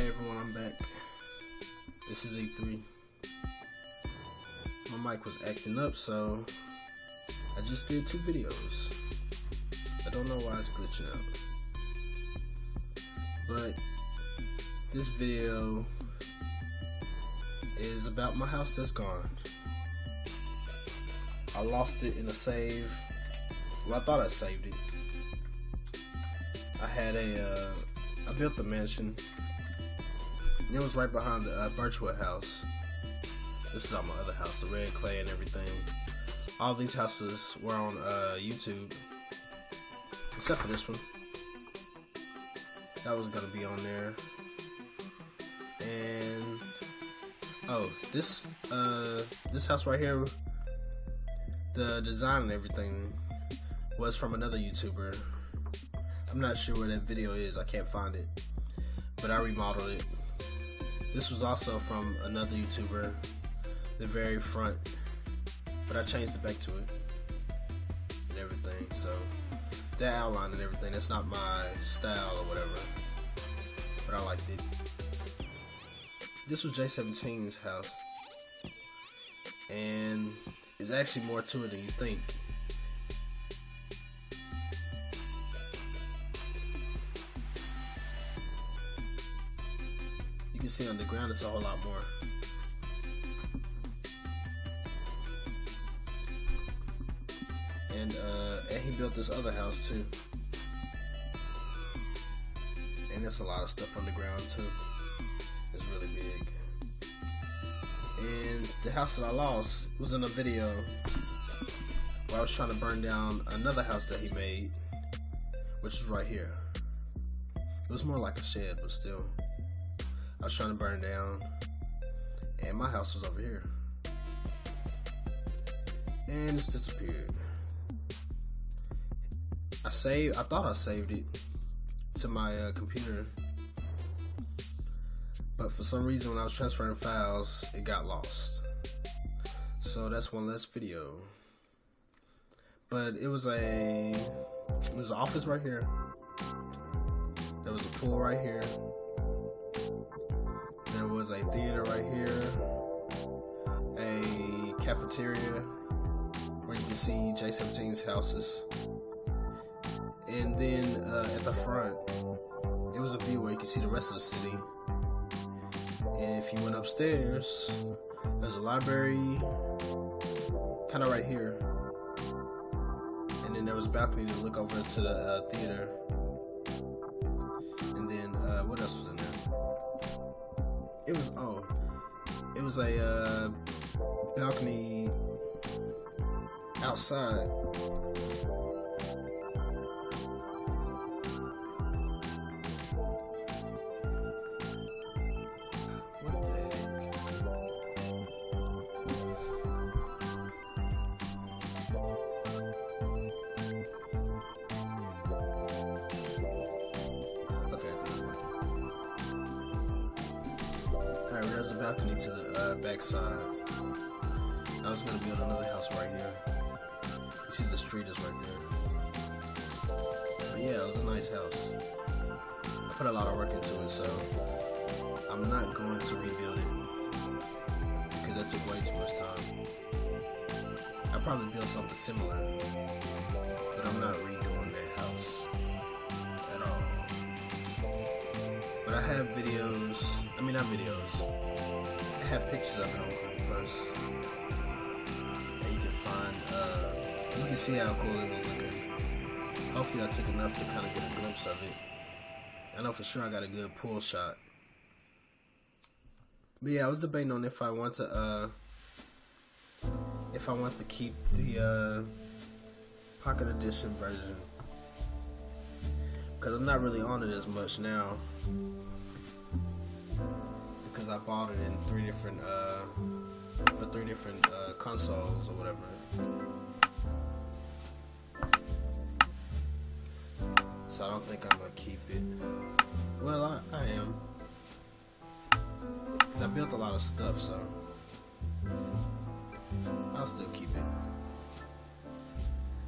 Hey everyone, I'm back. This is E3. My mic was acting up, so I just did 2 videos. I don't know why it's glitching out. But this video is about my house that's gone. I lost it in a save. Well, I thought I saved it. I built the mansion. It was right behind the Birchwood house. This is on my other house, the red clay and everything. All these houses were on YouTube, except for this one. That was gonna be on there. And oh, this house right here, the design and everything was from another YouTuber. I'm not sure where that video is. I can't find it, but I remodeled it. This was also from another YouTuber, the very front, but I changed the back to it and everything. So that outline and everything, that's not my style or whatever, but I liked it. This was J17's house, and there's actually more to it than you think. You can see on the ground it's a whole lot more. And he built this other house too. And there's a lot of stuff on the ground too. It's really big. And the house that I lost was in a video where I was trying to burn down another house that he made, which is right here. It was more like a shed, but still. I was trying to burn it down, and my house was over here, and it's disappeared. I thought I saved it to my computer, but for some reason when I was transferring files, it got lost. So that's one less video. But it was an office right here. There was a pool right here. There was a theater right here, a cafeteria where you can see J17's houses, and then at the front, it was a view where you can see the rest of the city. And if you went upstairs, there's a library, kind of right here, and then there was a balcony to look over to the theater, and then what else was in there? It was a balcony outside. What the heck? Okay. Alright, there's a balcony to the back side. I was gonna build another house right here. You see the street is right there. But yeah, it was a nice house. I put a lot of work into it, so I'm not going to rebuild it because that took way too much time. I'll probably build something similar, but I'm not redoing that house at all. But I have videos, I have pictures of it on First. And you can find, you can see how cool it was looking. Hopefully I took enough to kind of get a glimpse of it. I know for sure I got a good pull shot. But yeah, I was debating on if I want to keep the Pocket Edition version, because I'm not really on it as much now, because I bought it in 3 different for 3 different consoles or whatever. So I don't think I'm gonna keep it. Well, I am, because I built a lot of stuff, so I'll still keep it.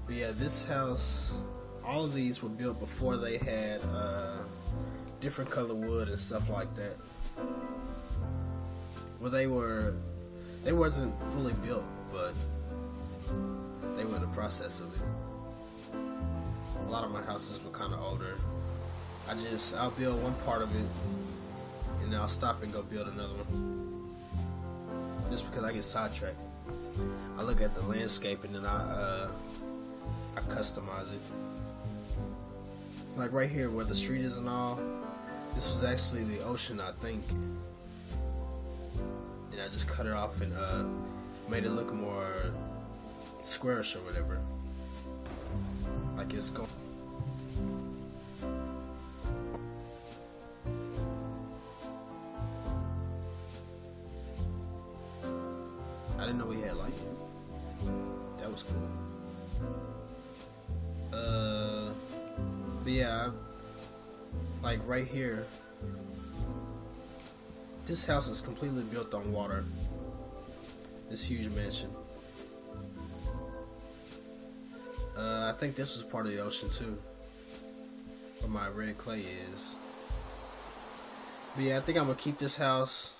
But yeah, this house, all of these were built before they had different color wood and stuff like that. Well, they wasn't fully built, but they were in the process of it. A lot of my houses were kind of older. I'll build one part of it, and then I'll stop and go build another one. Just because I get sidetracked. I look at the landscape and then I customize it. Like right here where the street is and all, this was actually the ocean, I think. And I just cut it off and made it look more squarish or whatever. Like it's going. I didn't know we had light. That was cool. But yeah, like right here, this house is completely built on water. This huge mansion. I think this was part of the ocean too, where my red clay is. But yeah, I think I'm gonna keep this house.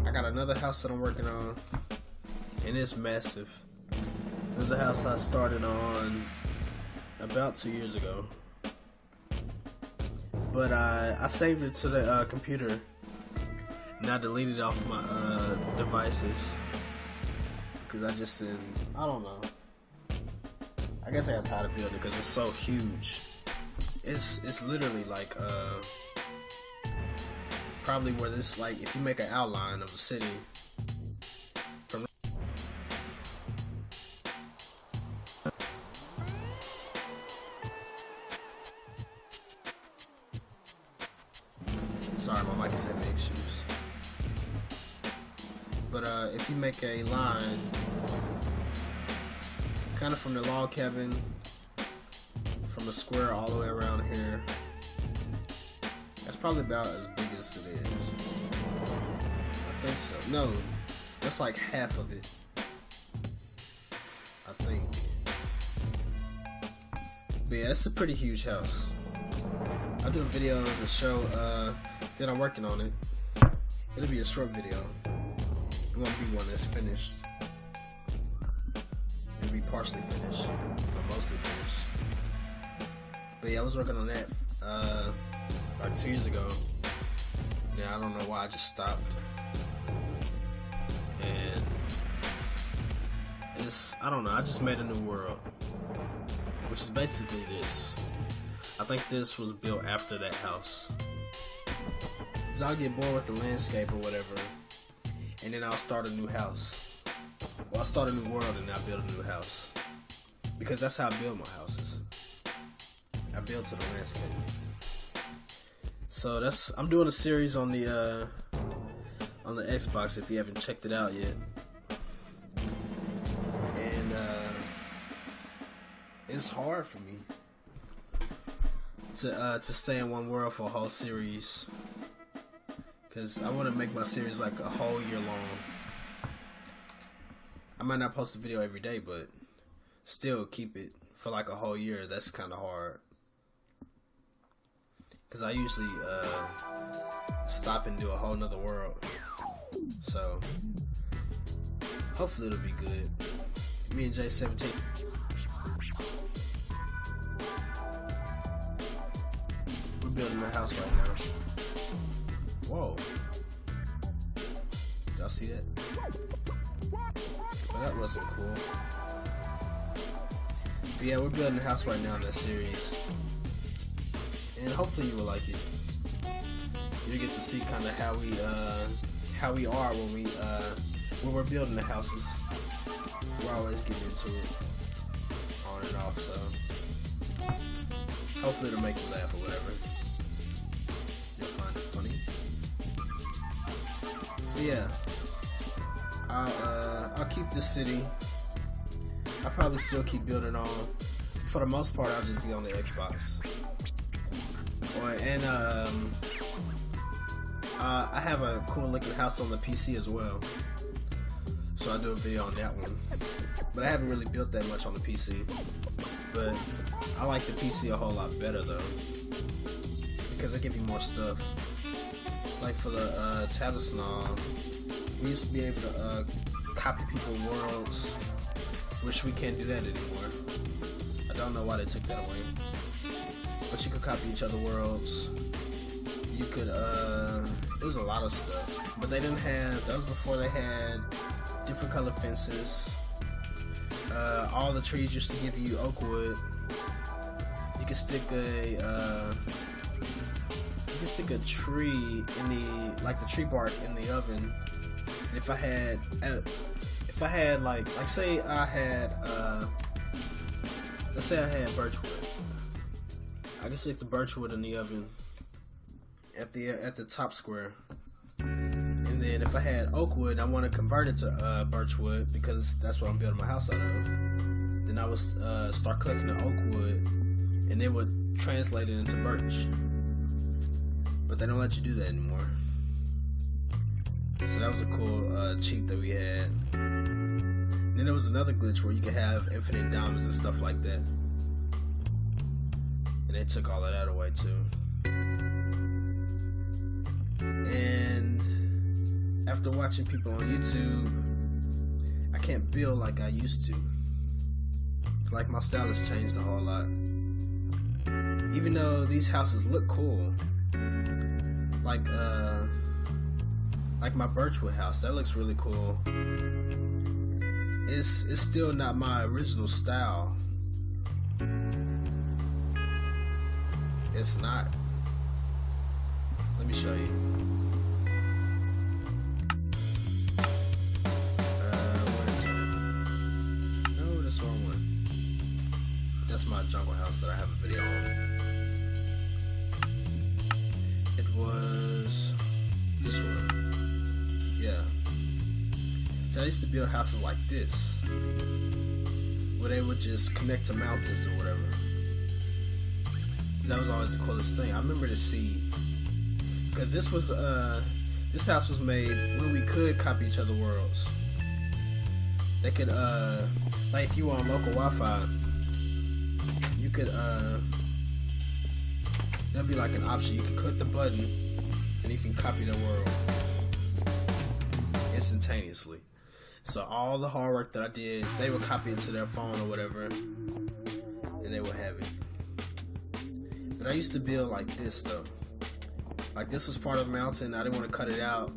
I got another house that I'm working on, and it's massive. There's a house I started on about 2 years ago, but I saved it to the computer, and I deleted it off my devices because I just didn't. I don't know. I guess I got tired of building because it's so huge. It's literally like probably where this, like, if you make an outline of a city from. Sorry, my mic is having issues. But if you make a line kind of from the log cabin, from the square all the way around here, that's probably about as big as it is. I think so. No, that's like half of it, I think. But yeah, it's a pretty huge house. I'll do a video of the show that I'm working on it. It'll be a short video. It won't be one that's finished. It'll be partially finished, or mostly finished. But yeah, I was working on that like 2 years ago. Yeah, I don't know why I just stopped. And I don't know, I just made a new world, which is basically this. I think this was built after that house. So I'll get bored with the landscape or whatever, and then I'll start a new house. Well, I'll start a new world and I'll build a new house. Because that's how I build my houses. I build to the landscape. So I'm doing a series on the Xbox if you haven't checked it out yet. And it's hard for me to stay in one world for a whole series, because I want to make my series like a whole year long. I might not post a video every day, but still keep it for like a whole year. That's kind of hard, because I usually stop and do a whole nother world. So hopefully it'll be good. Me and J17. We're building a house right now. Whoa. Did y'all see that? Well, that wasn't cool. But yeah, we're building a house right now in this series. And hopefully you will like it. You'll get to see kind of how we are when we're building the houses. We're always getting into it on and off, so hopefully it'll make you laugh or whatever. You'll find it funny. But yeah, I'll keep this city. I'll probably still keep building on. For the most part, I'll just be on the Xbox. And I have a cool looking house on the PC as well, so I'll do a video on that one. But I haven't really built that much on the PC. But I like the PC a whole lot better though, because they give you more stuff. Like for the tablets and all, we used to be able to copy people's worlds, which we can't do that anymore. I don't know why they took that away. But you could copy each other's worlds. You could, it was a lot of stuff. But they didn't have, that was before they had different color fences. All the trees used to give you oak wood. You could stick a tree in the, like the tree bark in the oven. And if I had like say I had, let's say I had birchwood. I can stick the birchwood in the oven at the top square. And then if I had oak wood, I want to convert it to birchwood because that's what I'm building my house out of. Then I would start collecting the oak wood, and it would translate it into birch. But they don't let you do that anymore. So that was a cool cheat that we had. And then there was another glitch where you could have infinite diamonds and stuff like that. And they took all of that away too. And after watching people on YouTube, I can't build like I used to. Like my style has changed a whole lot. Even though these houses look cool, like my birchwood house, that looks really cool. It's still not my original style. It's not. Let me show you. Where is it? No, this wrong one. That's my jungle house that I have a video on. It was this one. Yeah. So I used to build houses like this, where they would just connect to mountains or whatever. That was always the coolest thing. I remember the seed, because this house was made when we could copy each other's worlds. They could like if you were on local Wi-Fi, you could there'll be like an option. You can click the button and you can copy the world instantaneously. So all the hard work that I did, they would copy it to their phone or whatever, and they would have it. But I used to build like this though. Like this was part of the mountain. I didn't want to cut it out,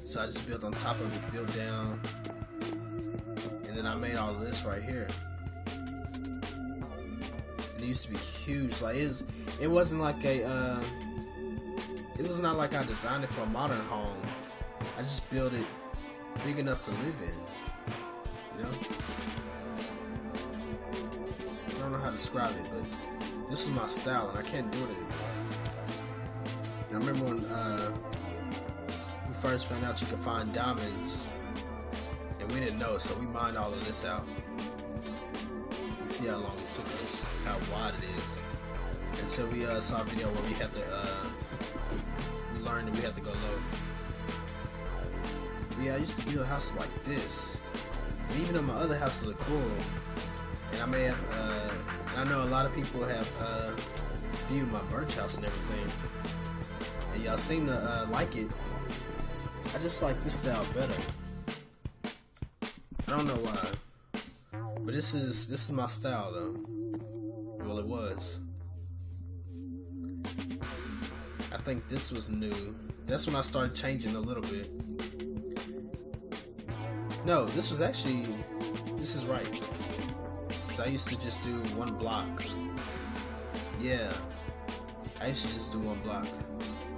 so I just built on top of it, built down, and then I made all of this right here. And it used to be huge. Like it wasn't like a. It was not like I designed it for a modern home. I just built it big enough to live in. You know. I don't know how to describe it, but this is my style, and I can't do it anymore. I remember when we first found out you could find diamonds, and we didn't know, so we mined all of this out. You see how long it took us, how wide it is. And so we saw a video where we had to, we learned that we had to go low. But yeah, I used to build houses like this. And even though my other houses look cool, and I may have, I know a lot of people have viewed my birch house and everything, and y'all seem to like it. I just like this style better. I don't know why, but this is my style though. Well, it was. I think this was new. That's when I started changing a little bit. No, this is right. I used to just do one block. Yeah, I used to just do one block.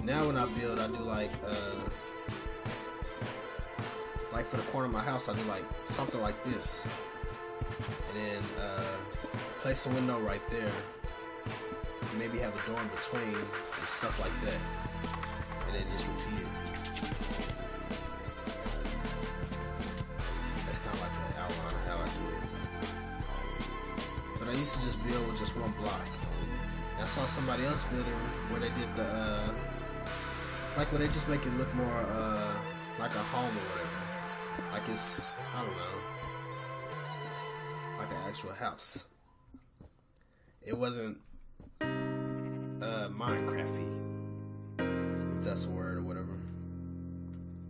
Now when I build, I do like for the corner of my house, I do like something like this, and then place a window right there. Maybe have a door in between and stuff like that, and then just repeat it. That's kind of like an outline of how I do it. But I used to just build with just one block. And I saw somebody else building where they did the where they just make it look more like a home or whatever. Like it's, I don't know, like an actual house. It wasn't Minecrafty, if that's a word or whatever.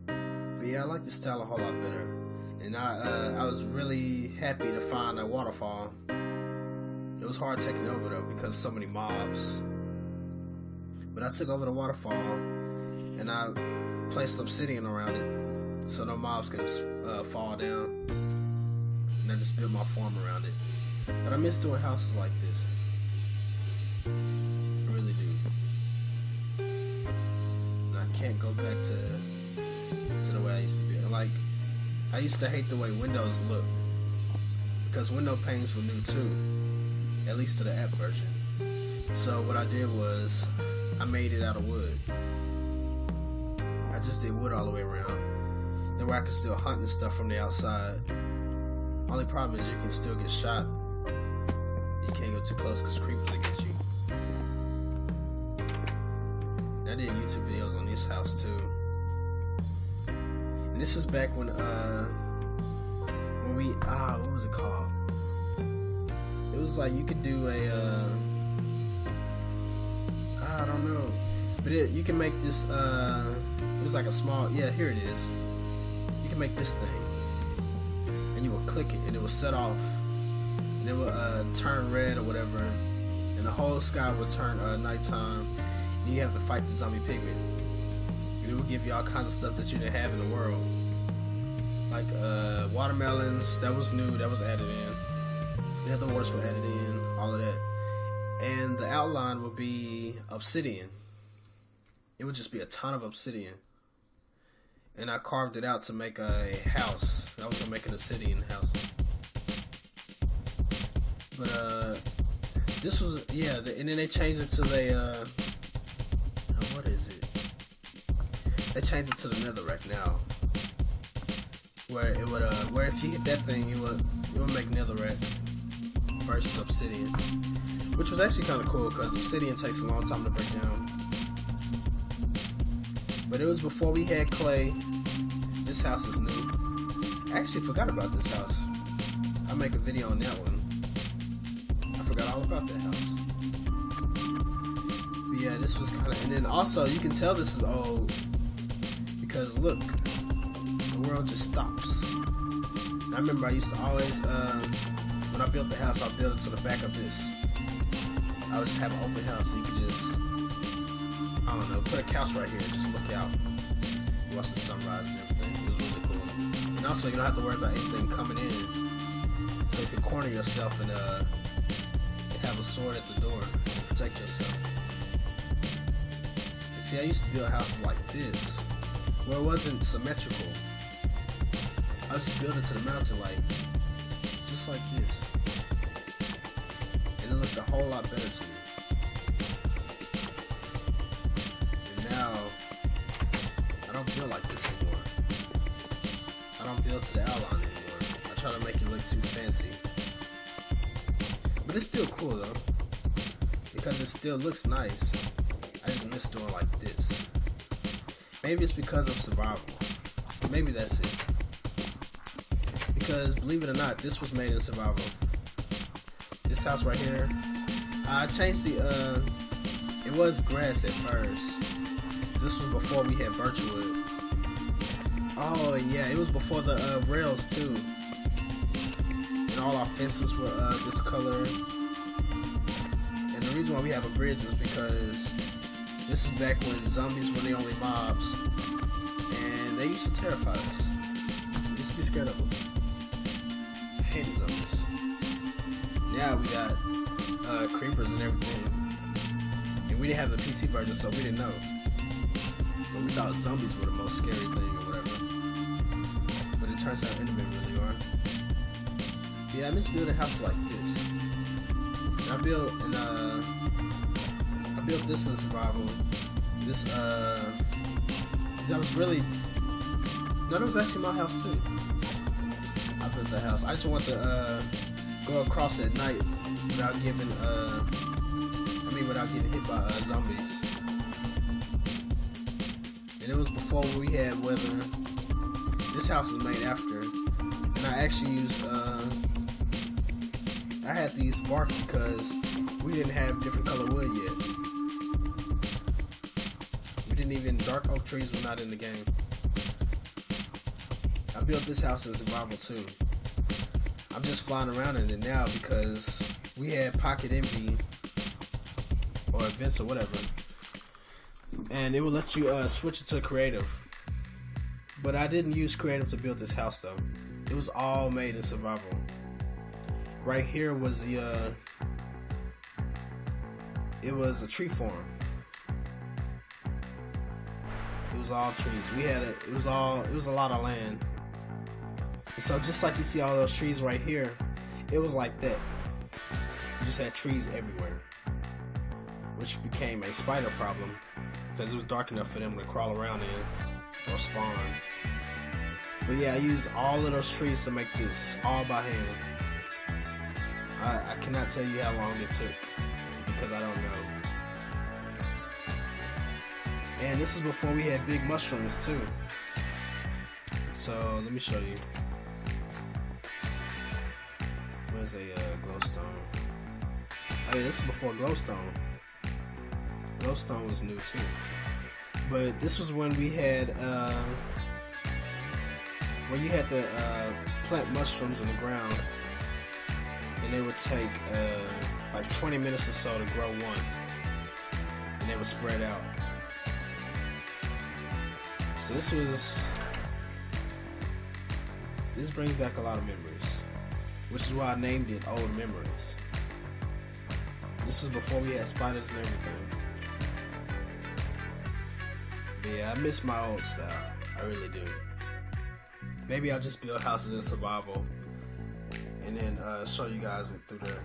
But yeah, I like this style a whole lot better. And I was really happy to find a waterfall. It was hard taking over though because so many mobs. But I took over the waterfall and I placed obsidian around it so no mobs can fall down. And I just built my farm around it. But I miss doing houses like this. I really do. And I can't go back to the way I used to be. Like, I used to hate the way windows look because window panes were new too, at least to the app version. So what I did was I made it out of wood. I just did wood all the way around. Then where I could still hunt and stuff from the outside. Only problem is you can still get shot. You can't go too close because creepers will get you. I did YouTube videos on this house too. And this is back when we what was it called? It was like you could do a I don't know, but you can make this. It was like a small. Yeah, here it is. You can make this thing, and you will click it, and it will set off, and it will turn red or whatever, and the whole sky will turn nighttime. And you have to fight the zombie pigment. And it will give you all kinds of stuff that you didn't have in the world, like watermelons. That was new. That was added in. The other words were added in. All of that. And the outline would be obsidian. It would just be a ton of obsidian. And I carved it out to make a house. I was going to make an obsidian house. But, this was, yeah, and then they changed it to the, what is it? They changed it to the netherrack now. Where it would, where if you hit that thing, it would make netherrack versus obsidian. Which was actually kind of cool because obsidian takes a long time to break down. But it was before we had clay. This house is new. I actually forgot about this house. I'll make a video on that one. I forgot all about that house. But yeah, this was kind of... And then also, you can tell this is old. Because look, the world just stops. And I remember I used to always... when I built the house, I built it to the back of this. I would just have an open house so you could just, I don't know, put a couch right here and just look out. Watch the sunrise and everything. It was really cool. And also, you don't have to worry about anything coming in. So you can corner yourself and have a sword at the door to protect yourself. And see, I used to build houses like this, where it wasn't symmetrical. I would just build it to the mountain just like this. It looked a whole lot better to me. And now, I don't build like this anymore. I don't build to the outline anymore. I try to make it look too fancy. But it's still cool though. Because it still looks nice. I just miss doing like this. Maybe it's because of survival. Maybe that's it. Because, believe it or not, this was made in survival. This house right here, I changed the, it was grass at first. This was before we had birchwood. Oh, and yeah, it was before the rails too. And all our fences were this color. And the reason why we have a bridge is because this is back when zombies were the only mobs. And they used to terrify us. We used to be scared of them. I hated zombies. Now we got creepers and everything, and we didn't have the PC version, so we didn't know. But we thought zombies were the most scary thing or whatever. But it turns out Endermen really are. Yeah, I miss building houses like this. And I built this in survival. This that was really that was actually my house too. I built that house. I just want to go across at night without getting hit by zombies. And it was before we had weather. This house was made after, and I actually used I had to use bark because we didn't have different color wood yet. wasn't even, dark oak trees were not in the game. I built this house in survival too. I'm just flying around in it now because we had Pocket Envy or events or whatever, and it will let you switch it to creative. But I didn't use creative to build this house though. It was all made in survival. Right here was the it was a tree farm. It was all trees. It was a lot of land. And so just like you see all those trees right here, it was like that. You just had trees everywhere, which became a spider problem because it was dark enough for them to crawl around in or spawn. But yeah, I used all of those trees to make this all by hand. I cannot tell you how long it took because I don't know. And this is before we had big mushrooms too. So let me show you. Where's a glowstone? Oh yeah, this is before glowstone. Glowstone was new too. But this was when we had where you had to plant mushrooms in the ground, and they would take like 20 minutes or so to grow one, and they would spread out. So this brings back a lot of memories, which is why I named it Old Memories. This is before we had spiders and everything. But yeah, I miss my old style. I really do. Maybe I'll just build houses in survival and then show you guys through there.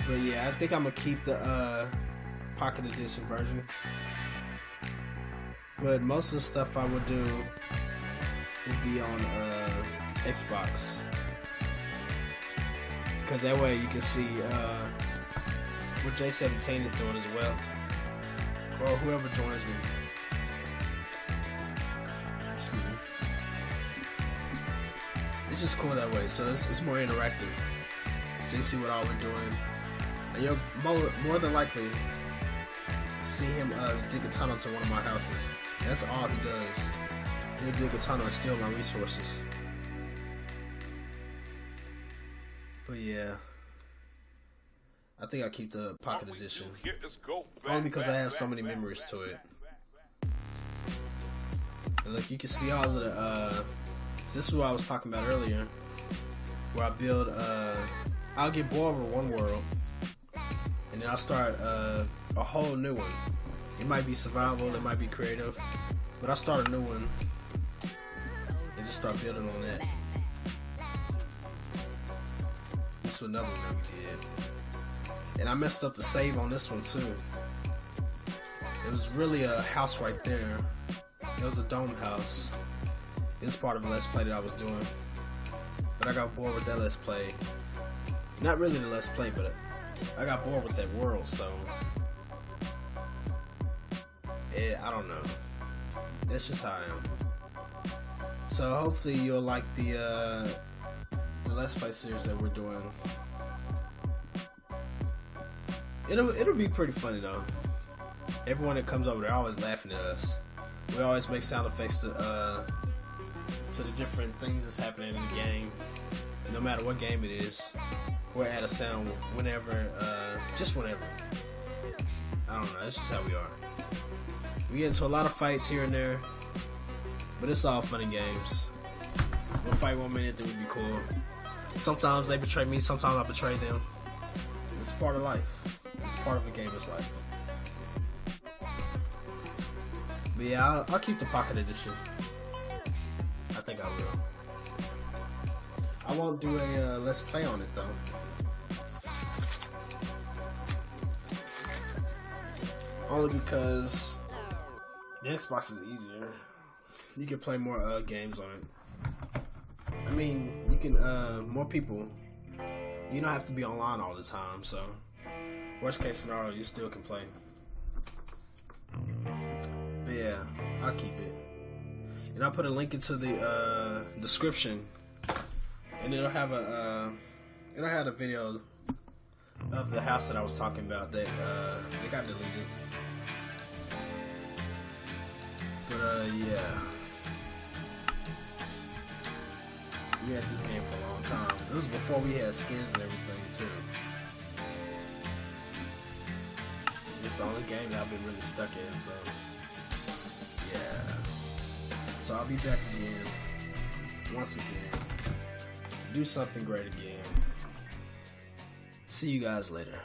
But yeah, I think I'm gonna keep the Pocket Edition version. But most of the stuff I would do would be on Xbox, because that way you can see what J17 is doing as well, or whoever joins me. Excuse me. It's just cool that way, so it's more interactive. So you see what all we're doing, and you'll more than likely see him dig a tunnel to one of my houses. That's all he does. He'll dig a tunnel and steal my resources. But yeah, I think I'll keep the Pocket Edition, only because I have so many memories to it. And look, you can see all of the this is what I was talking about earlier, where I build I'll get bored with one world and then I'll start a whole new one. It might be survival, it might be creative, but I'll start a new one and just start building on that. This was another one we did. And I messed up the save on this one too. It was really a house right there. It was a dome house. It was part of a Let's Play that I was doing. But I got bored with that Let's Play. Not really the Let's Play, but I got bored with that world, so I don't know. That's just how I am. So hopefully you'll like the Let's Play series that we're doing. It'll be pretty funny though. Everyone that comes over, they're always laughing at us. We always make sound effects to the different things that's happening in the game. No matter what game it is, we'll add a sound whenever, just whenever. I don't know, that's just how we are. We get into a lot of fights here and there, but it's all fun and games. We'll fight 1 minute, then we'll be cool. Sometimes they betray me, sometimes I betray them. It's part of life. It's part of a gamer's life. But yeah, I'll keep the Pocket Edition. I think I will. I won't do a Let's Play on it though. Only because the Xbox is easier. You can play more games on it. I mean, you can, more people. You don't have to be online all the time, so worst case scenario, you still can play. But yeah, I'll keep it. And I'll put a link into the description, and it'll have a video of the house that I was talking about that they got deleted. But yeah. We had this game for a long time. It was before we had skins and everything too. It's the only game that I've been really stuck in, so yeah. So I'll be back again, once again, to do something great again. See you guys later.